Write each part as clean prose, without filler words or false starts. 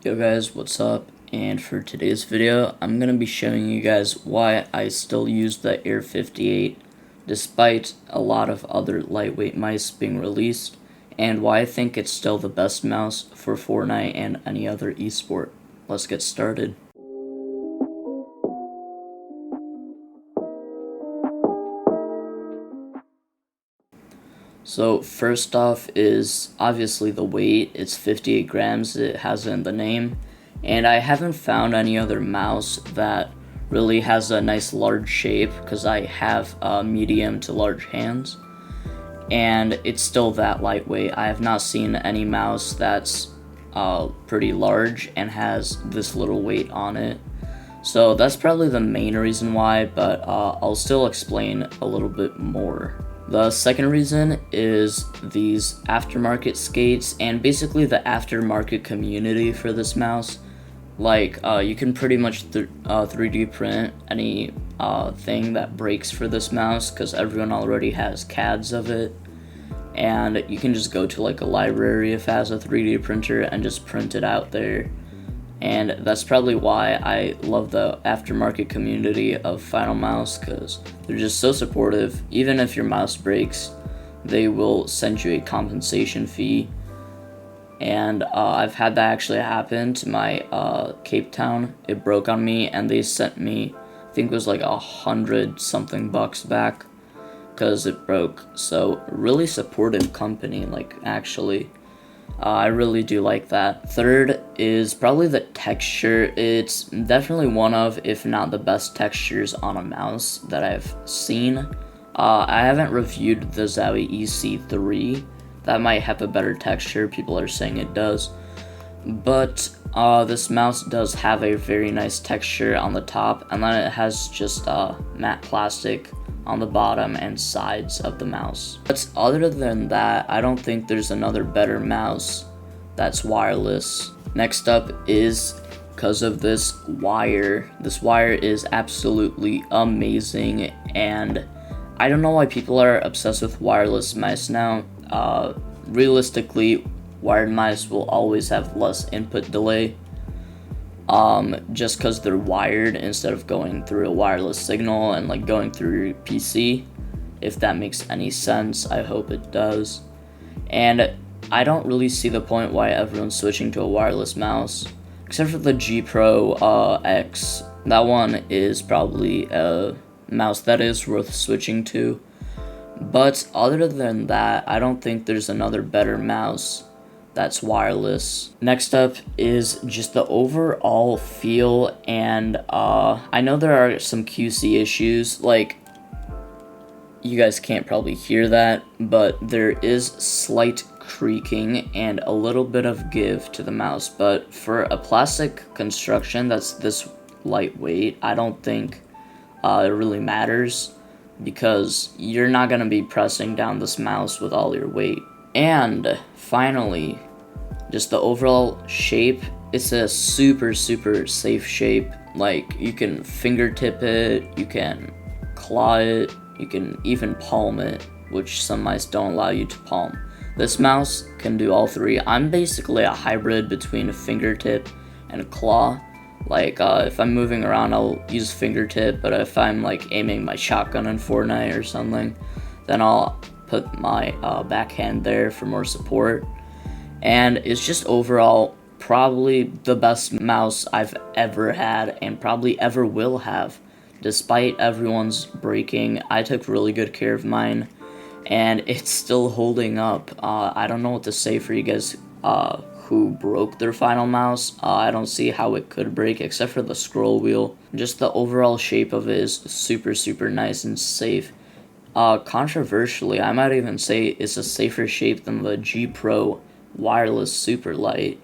Yo guys, what's up? And for today's video, I'm going to be showing you guys why I still use the Air 58 despite a lot of other lightweight mice being released, and why I think it's still the best mouse for Fortnite and any other esport. Let's get started. So first off is obviously the weight. It's 58 grams, it has it in the name. And I haven't found any other mouse that really has a nice large shape because I have medium to large hands. And it's still that lightweight. I have not seen any mouse that's pretty large and has this little weight on it. So that's probably the main reason why, but I'll still explain a little bit more. The second reason is these aftermarket skates and basically the aftermarket community for this mouse. Like, you can pretty much 3D print any thing that breaks for this mouse because everyone already has CADs of it. And you can just go to like a library if it has a 3D printer and just print it out there. And that's probably why I love the aftermarket community of Finalmouse, because they're just so supportive. Even if your mouse breaks, they will send you a compensation fee. And I've had that actually happen to my Cape Town. It broke on me, and they sent me, I think it was like $100 something back, because it broke. So really supportive company, like actually. I really do like that. Third is probably the texture. It's definitely one of, if not the best textures on a mouse that I've seen. I haven't reviewed the Zowie EC3. That might have a better texture. People are saying it does. But this mouse does have a very nice texture on the top, and then it has just matte plastic on the bottom and sides of the mouse. But other than that, I don't think there's another better mouse that's wireless. Next up is because of this wire. This wire is absolutely amazing, and I don't know why people are obsessed with wireless mice now. Realistically, wired mice will always have less input delay. Just because they're wired instead of going through a wireless signal and like going through your PC, if that makes any sense. I hope it does. And I don't really see the point why everyone's switching to a wireless mouse, except for the G Pro X. That one is probably a mouse that is worth switching to. But other than that, I don't think there's another better mouse that's wireless. Next up is just the overall feel, and I know there are some QC issues, like you guys can't probably hear that, but there is slight creaking and a little bit of give to the mouse. But for a plastic construction that's this lightweight, I don't think it really matters, because you're not gonna be pressing down this mouse with all your weight. And finally, just the overall shape. It's a super safe shape. Like, you can fingertip it, you can claw it, you can even palm it, which some mice don't allow you to palm. This mouse can do all three. I'm basically a hybrid between a fingertip and a claw. Like, if I'm moving around, I'll use fingertip, but if I'm like aiming my shotgun in Fortnite or something, then I'll put my backhand there for more support. And it's just overall probably the best mouse I've ever had and probably ever will have. Despite everyone's breaking, I took really good care of mine, and it's still holding up. I don't know what to say for you guys who broke their Finalmouse. I don't see how it could break except for the scroll wheel. Just the overall shape of it is super nice and safe. Controversially, I might even say it's a safer shape than the G Pro wireless super light,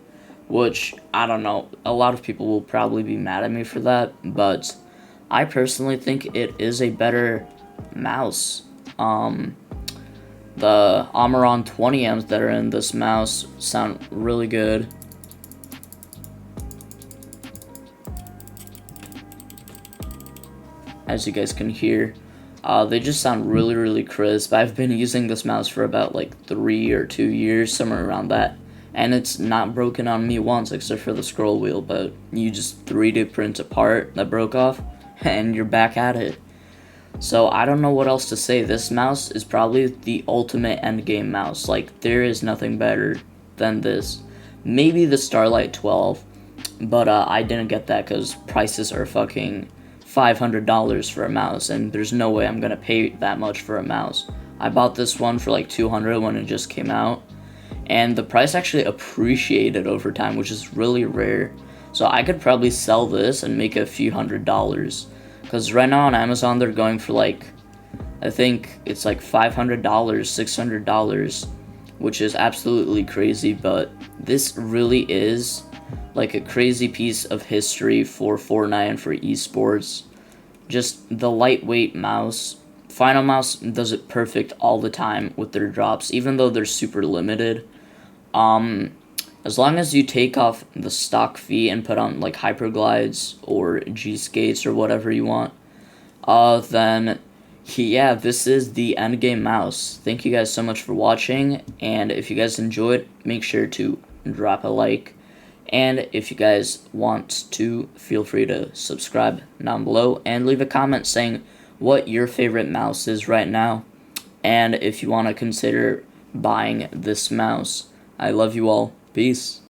which I don't know, a lot of people will probably be mad at me for that, but I personally think it is a better mouse. The Amaron 20Ms that are in this mouse sound really good. As you guys can hear, they just sound really crisp. I've been using this mouse for about like 3 or 2 years, somewhere around that, and it's not broken on me once except for the scroll wheel, but you just 3D print a part that broke off and you're back at it. So I don't know what else to say. This mouse is probably the ultimate endgame mouse. Like, there is nothing better than this. Maybe the Starlight 12, but I didn't get that because prices are fucking $500 for a mouse, and there's no way I'm gonna pay that much for a mouse. I bought this one for like $200 when it just came out, and the price actually appreciated over time, which is really rare. So I could probably sell this and make a few $100s. Because right now on Amazon, they're going for like, I think it's like $500, $600, which is absolutely crazy. But this really is like a crazy piece of history for Fortnite and for esports. Just the lightweight mouse. Finalmouse does it perfect all the time with their drops, even though they're super limited. As long as you take off the stock fee and put on like hyperglides or G skates or whatever you want, then yeah, this is the endgame mouse. Thank you guys so much for watching, and if you guys enjoyed, make sure to drop a like, and if you guys want to, feel free to subscribe down below and leave a comment saying what your favorite mouse is right now, and if you want to consider buying this mouse. I love you all. Peace.